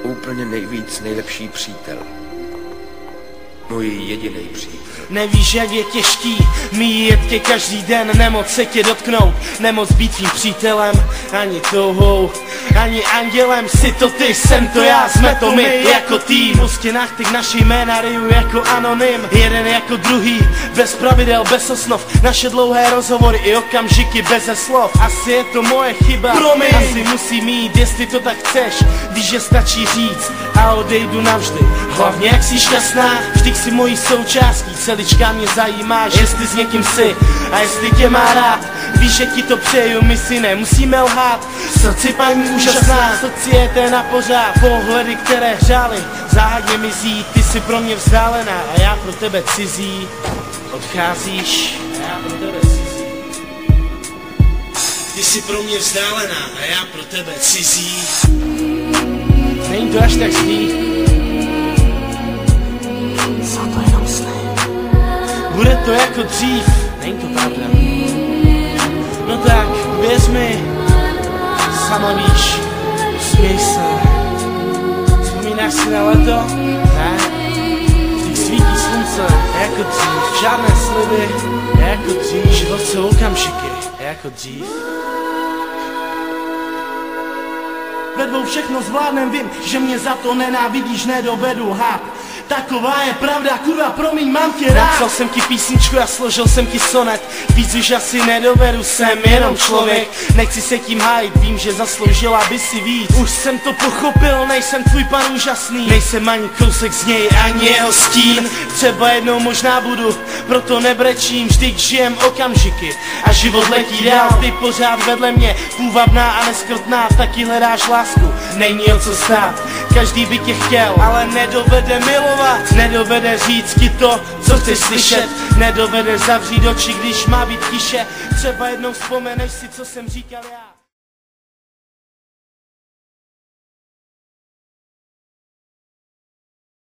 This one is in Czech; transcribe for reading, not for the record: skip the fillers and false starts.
úplně nejvíc nejlepší přítel. Můj jediný přítel. Nevíš, jak je těžký míjet tě každý den, nemoc se tě dotknout, nemoc být tvým přítelem, ani touhou, ani andělem. Jsi to ty, jsem to já, jsme to my, jako tým. Po stěnách teď naše jména ryju jako anonym, jeden jako druhý, bez pravidel, bez osnov. Naše dlouhé rozhovory i okamžiky beze slov. Asi je to moje chyba, promiň. Asi musím mít, jestli to tak chceš, když je stačí říct a odejdu navždy. Hlavně jak jsi šťastná, vždyť jsi mojí součástí. Celička mě zajímá, jestli s někým jsi a jestli tě má rád. Víš, že ti to přeju, my si nemusíme lhát. Srdci paní úžasná, société na pořád, pohledy, které hřály, záhadně mizí. Ty jsi pro mě vzdálená a já pro tebe cizí. Odcházíš a já pro tebe cizí. Ty jsi pro mě vzdálená a já pro tebe cizí. Není to až tak zlý. Jsou to jenom sny. Bude to jako dřív. Není to pravda. No tak, věř mi. Sama víš. Směj se. Vzpomínáš si na leto? Ne? Vždyť svítí slunce. Jako dřív. Žádné sliby. Jako dřív. Život jsou okamžiky. Jako dřív. Ve dvou všechno zvládnem, vím, že mě za to nenávidíš, nedovedu lhát. Taková je pravda, kurva, promiň, mám tě rád. Napsal jsem ti písničku a složil jsem ti sonet. Víc už asi nedovedu, jsem jenom člověk. Nechci se tím hájit, vím, že zasloužila by si víc. Už jsem to pochopil, nejsem tvůj pan úžasný. Nejsem ani kousek z něj, ani jeho stín. Třeba jednou možná budu, proto nebrečím. Vždyť žijem okamžiky a život letí dál. Ty pořád vedle mě, půvabná a neskrotná. Taky hledáš lásku, není o co stát. Každý by tě chtěl, ale nedovede milovat. Nedovede říct ti to, co chceš slyšet. Nedovede zavřít oči, když má být tiše. Třeba jednou vzpomeneš si, co jsem říkal já.